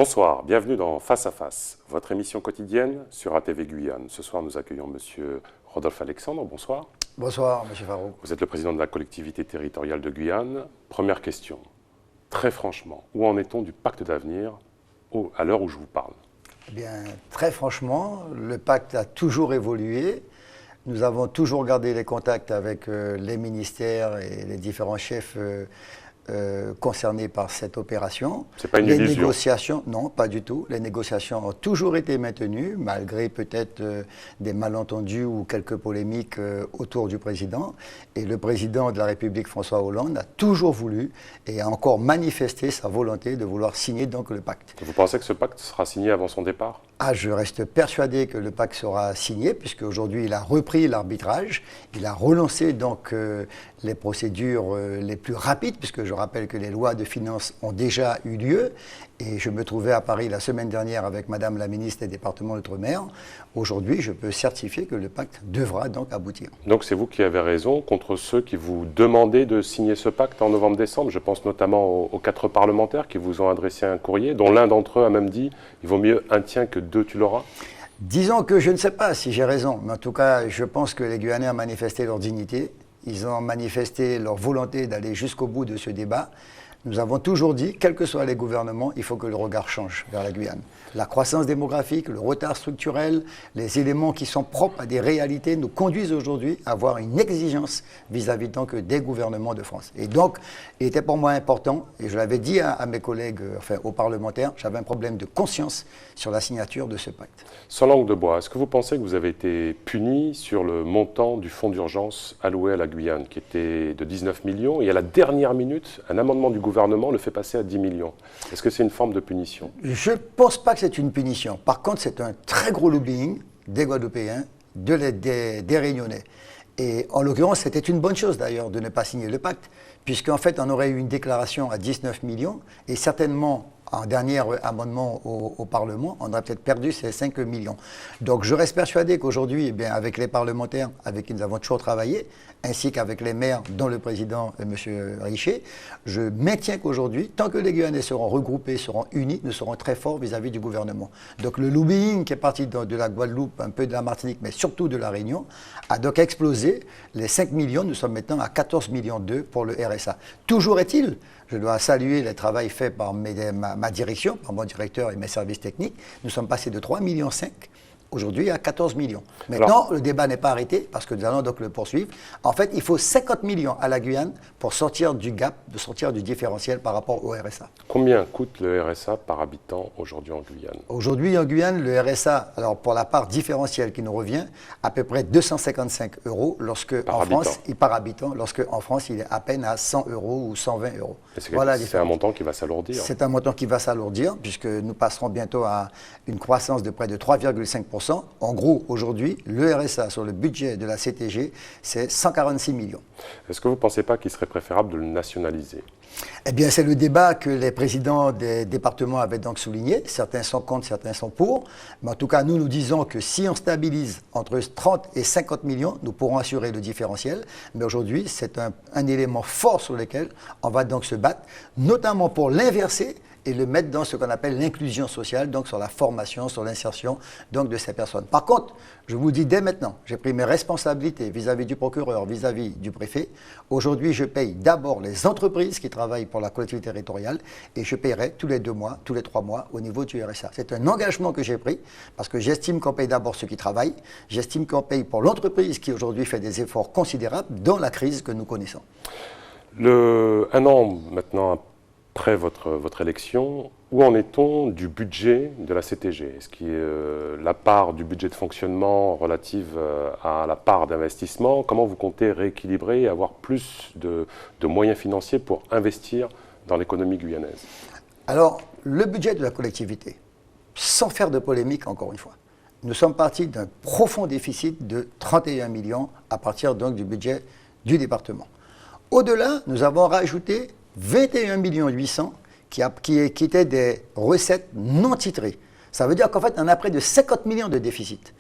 Bonsoir, bienvenue dans Face à Face, votre émission quotidienne sur ATV Guyane. Ce soir, nous accueillons Monsieur Rodolphe Alexandre. Bonsoir. Bonsoir, Monsieur Farouk. Vous êtes le président de la collectivité territoriale de Guyane. Première question, très franchement, où en est-on du pacte d'avenir à l'heure où je vous parle? Eh bien, très franchement, le pacte a toujours évolué. Nous avons toujours gardé les contacts avec les ministères et les différents chefs concernés par cette opération. C'est pas une illusion. Les négociations, non, pas du tout. Les négociations ont toujours été maintenues, malgré peut-être des malentendus ou quelques polémiques autour du président. Et le président de la République, François Hollande, a toujours voulu et a encore manifesté sa volonté de vouloir signer donc le pacte. Vous pensez que ce pacte sera signé avant son départ? Je reste persuadé que le pacte sera signé, puisque aujourd'hui il a repris l'arbitrage, il a relancé donc les procédures les plus rapides, puisque je rappelle que les lois de finances ont déjà eu lieu, et je me trouvais à Paris la semaine dernière avec Madame la ministre des départements d'Outre-mer. Aujourd'hui, je peux certifier que le pacte devra donc aboutir. Donc c'est vous qui avez raison contre ceux qui vous demandaient de signer ce pacte en novembre-décembre. Je pense notamment aux 4 parlementaires qui vous ont adressé un courrier, dont l'un d'entre eux a même dit « il vaut mieux un tien que 2 tu l'auras ». Disons que je ne sais pas si j'ai raison, mais en tout cas, je pense que les Guyanais ont manifesté leur dignité. Ils ont manifesté leur volonté d'aller jusqu'au bout de ce débat. Nous avons toujours dit, quels que soient les gouvernements, il faut que le regard change vers la Guyane. La croissance démographique, le retard structurel, les éléments qui sont propres à des réalités nous conduisent aujourd'hui à avoir une exigence vis-à-vis donc des gouvernements de France. Et donc, il était pour moi important, et je l'avais dit à mes collègues, enfin aux parlementaires, j'avais un problème de conscience sur la signature de ce pacte. Sans langue de bois, est-ce que vous pensez que vous avez été puni sur le montant du fonds d'urgence alloué à la Guyane, qui était de 19 millions, et à la dernière minute, un amendement du gouvernement le fait passer à 10 millions? Est-ce que c'est une forme de punition? Je ne pense pas que c'est une punition. Par contre, c'est un très gros lobbying des Guadeloupéens, des Réunionnais. Et en l'occurrence, c'était une bonne chose d'ailleurs de ne pas signer le pacte, puisqu'en fait, on aurait eu une déclaration à 19 millions, et certainement, en dernier amendement au Parlement, on aurait peut-être perdu ces 5 millions. Donc je reste persuadé qu'aujourd'hui, eh bien, avec les parlementaires avec qui nous avons toujours travaillé, ainsi qu'avec les maires, dont le président M. Richer, je maintiens qu'aujourd'hui, tant que les Guyanais seront regroupés, seront unis, nous serons très forts vis-à-vis du gouvernement. Donc le lobbying qui est parti de la Guadeloupe, un peu de la Martinique, mais surtout de la Réunion, a donc explosé. Les 5 millions, nous sommes maintenant à 14 millions d'euros pour le RSA. Toujours est-il, je dois saluer le travail fait par ma direction, par mon directeur et mes services techniques. Nous sommes passés de 3,5 millions aujourd'hui à 14 millions. Maintenant, le débat n'est pas arrêté parce que nous allons donc le poursuivre. En fait, il faut 50 millions à la Guyane pour sortir du gap, de sortir du différentiel par rapport au RSA. Combien coûte le RSA par habitant aujourd'hui en Guyane? Aujourd'hui en Guyane, le RSA, alors pour la part différentielle qui nous revient, à peu près 255 €, par habitant, lorsque en France, il est à peine à 100 € ou 120 €. Voilà, c'est un montant qui va s'alourdir. C'est un montant qui va s'alourdir puisque nous passerons bientôt à une croissance de près de 3,5%. En gros, aujourd'hui, le RSA sur le budget de la CTG, c'est 146 millions. Est-ce que vous ne pensez pas qu'il serait préférable de le nationaliser? Eh bien, c'est le débat que les présidents des départements avaient donc souligné. Certains sont contre, certains sont pour. Mais en tout cas, nous disons que si on stabilise entre 30 et 50 millions, nous pourrons assurer le différentiel. Mais aujourd'hui, c'est un élément fort sur lequel on va donc se battre, notamment pour l'inverser et le mettre dans ce qu'on appelle l'inclusion sociale, donc sur la formation, sur l'insertion donc de ces personnes. Par contre, je vous dis dès maintenant, j'ai pris mes responsabilités vis-à-vis du procureur, vis-à-vis du préfet. Aujourd'hui, je paye d'abord les entreprises qui travaillent pour la collectivité territoriale et je paierai tous les 2 mois, tous les 3 mois au niveau du RSA. C'est un engagement que j'ai pris parce que j'estime qu'on paye d'abord ceux qui travaillent, j'estime qu'on paye pour l'entreprise qui aujourd'hui fait des efforts considérables dans la crise que nous connaissons. Un an maintenant, après votre élection, où en est-on du budget de la CTG? Est-ce que la part du budget de fonctionnement relative à la part d'investissement, comment vous comptez rééquilibrer et avoir plus de moyens financiers pour investir dans l'économie guyanaise? Alors, le budget de la collectivité, sans faire de polémique encore une fois, nous sommes partis d'un profond déficit de 31 millions à partir donc du budget du département. Au-delà, nous avons rajouté 21 800 000 qui étaient des recettes non titrées. Ça veut dire qu'en fait, on a près de 50 millions de déficit.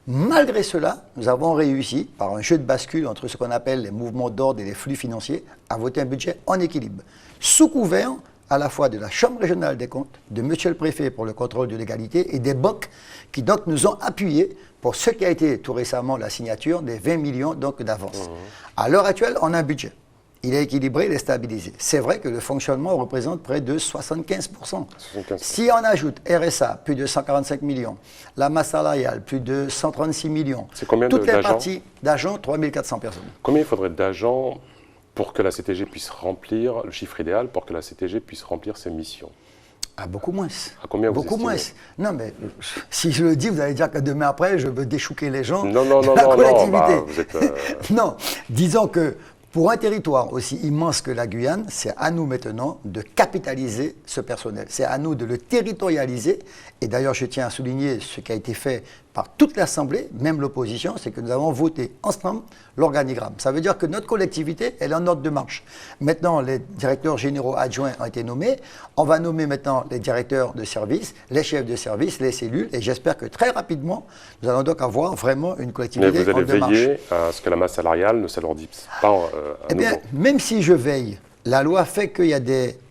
Malgré cela, nous avons réussi, par un jeu de bascule entre ce qu'on appelle les mouvements d'ordre et les flux financiers, à voter un budget en équilibre. Sous couvert, à la fois de la Chambre régionale des comptes, de Monsieur le Préfet pour le contrôle de légalité et des banques qui donc nous ont appuyés pour ce qui a été tout récemment la signature des 20 millions d'avance. À l'heure actuelle, on a un budget. Il est équilibré, il est stabilisé. C'est vrai que le fonctionnement représente près de 75%. Si on ajoute RSA, plus de 145 millions, la masse salariale, plus de 136 millions, c'est combien toutes les d'agents parties d'agents, 3400 personnes. Combien il faudrait d'agents pour que la CTG puisse remplir, le chiffre idéal, pour que la CTG puisse remplir ses missions? Ah, beaucoup moins. À combien vous Beaucoup moins. estimez? Non, mais si je le dis, vous allez dire que demain après, je veux déchouquer les gens. Non, non, non, la non, collectivité. non, vous êtes, Non, disons que pour un territoire aussi immense que la Guyane, c'est à nous maintenant de capitaliser ce personnel. C'est à nous de le territorialiser. Et d'ailleurs, je tiens à souligner ce qui a été fait par toute l'Assemblée, même l'opposition, c'est que nous avons voté ensemble l'organigramme. Ça veut dire que notre collectivité, elle est en ordre de marche. Maintenant, les directeurs généraux adjoints ont été nommés. On va nommer maintenant les directeurs de service, les chefs de service, les cellules. Et j'espère que très rapidement, nous allons donc avoir vraiment une collectivité mais vous en allez ordre de marche. veiller à ce que la masse salariale ne s'alourdisse pas à Eh bien, nouveau. même si je veille, la loi fait qu'il y a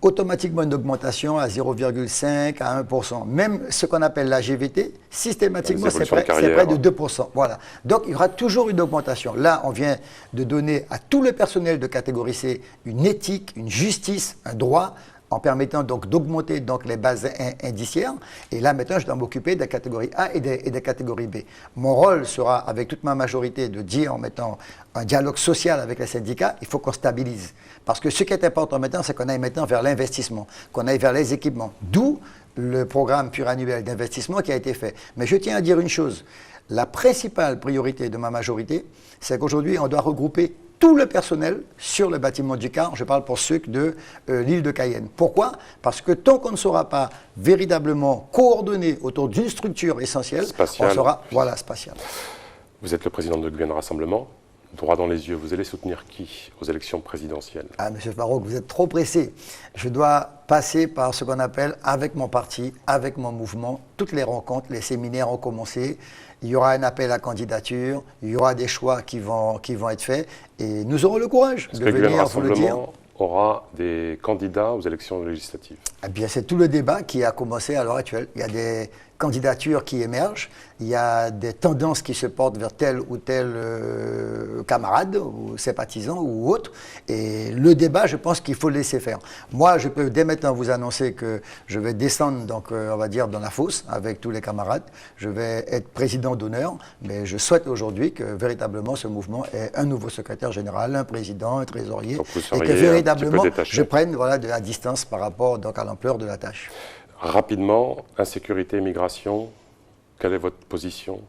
automatiquement une augmentation à 0,5 à 1%. Même ce qu'on appelle la GVT, systématiquement, c'est près de 2%. Voilà. Donc, il y aura toujours une augmentation. Là, on vient de donner à tout le personnel de catégorie C une éthique, une justice, un droit, en permettant donc d'augmenter donc les bases indiciaires. Et là, maintenant, je dois m'occuper des catégories A et des catégories B. Mon rôle sera, avec toute ma majorité, de dire en mettant un dialogue social avec les syndicats, il faut qu'on stabilise. Parce que ce qui est important maintenant, c'est qu'on aille maintenant vers l'investissement, qu'on aille vers les équipements. D'où le programme pluriannuel d'investissement qui a été fait. Mais je tiens à dire une chose. La principale priorité de ma majorité, c'est qu'aujourd'hui, on doit regrouper tout le personnel sur le bâtiment du CAR. Je parle pour ceux de l'île de Cayenne. Pourquoi? Parce que tant qu'on ne sera pas véritablement coordonné autour d'une structure essentielle, spatiale. On sera, voilà, spatiale. Vous êtes le président de Guyane Rassemblement. Droit dans les yeux, vous allez soutenir qui aux élections présidentielles? Ah, M. Farok, vous êtes trop pressé. Je dois passer par ce qu'on appelle, avec mon parti, avec mon mouvement, toutes les rencontres, les séminaires ont commencé. Il y aura un appel à candidature, il y aura des choix qui vont être faits et nous aurons le courage de venir vous le dire. Aura des candidats aux élections législatives? Eh bien, c'est tout le débat qui a commencé à l'heure actuelle. Il y a des candidatures qui émergent, il y a des tendances qui se portent vers tel ou tel camarade ou sympathisant ou autre. Et le débat, je pense qu'il faut le laisser faire. Moi, je peux dès maintenant vous annoncer que je vais descendre, donc, on va dire, dans la fosse avec tous les camarades. Je vais être président d'honneur, mais je souhaite aujourd'hui que véritablement ce mouvement ait un nouveau secrétaire général, un président, un trésorier, et que véritablement je prenne de la distance par rapport donc, à l'ampleur de la tâche. Rapidement, insécurité et migration, quelle est votre position?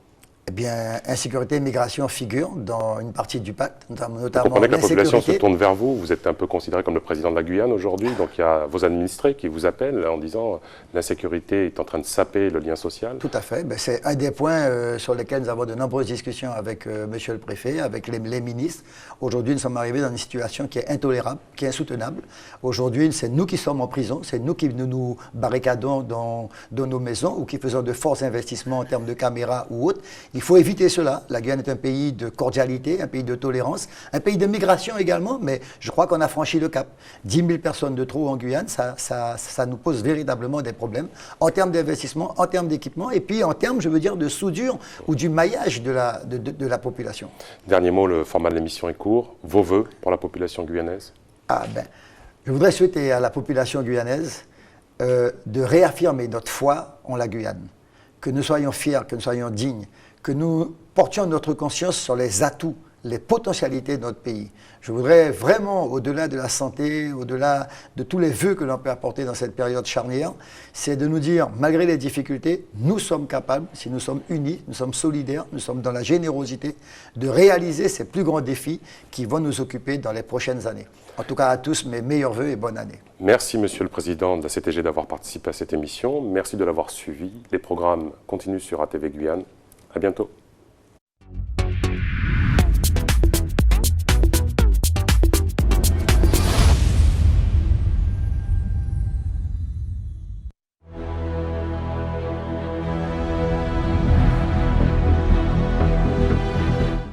Eh bien, insécurité et migration figurent dans une partie du pacte, notamment vous comprenez que la population se l'insécurité. tourne vers vous, vous êtes un peu considéré comme le président de la Guyane aujourd'hui, donc il y a vos administrés qui vous appellent en disant l'insécurité est en train de saper le lien social. Tout à fait, ben, c'est un des points sur lesquels nous avons de nombreuses discussions avec Monsieur le Préfet, avec les ministres. Aujourd'hui, nous sommes arrivés dans une situation qui est intolérable, qui est insoutenable. Aujourd'hui, c'est nous qui sommes en prison, c'est nous qui nous barricadons dans nos maisons ou qui faisons de forts investissements en termes de caméras ou autres. Il faut éviter cela. La Guyane est un pays de cordialité, un pays de tolérance, un pays de migration également, mais je crois qu'on a franchi le cap. 10 000 personnes de trop en Guyane, ça nous pose véritablement des problèmes en termes d'investissement, en termes d'équipement et puis en termes, je veux dire, de soudure ou du maillage de la population. Dernier mot, le format de l'émission est court. Vos vœux pour la population guyanaise? Je voudrais souhaiter à la population guyanaise de réaffirmer notre foi en la Guyane, que nous soyons fiers, que nous soyons dignes, que nous portions notre conscience sur les atouts, les potentialités de notre pays. Je voudrais vraiment, au-delà de la santé, au-delà de tous les vœux que l'on peut apporter dans cette période charnière, c'est de nous dire, malgré les difficultés, nous sommes capables, si nous sommes unis, nous sommes solidaires, nous sommes dans la générosité, de réaliser ces plus grands défis qui vont nous occuper dans les prochaines années. En tout cas, à tous, mes meilleurs vœux et bonne année. Merci, Monsieur le Président de la CTG, d'avoir participé à cette émission. Merci de l'avoir suivi. Les programmes continuent sur ATV Guyane. À bientôt.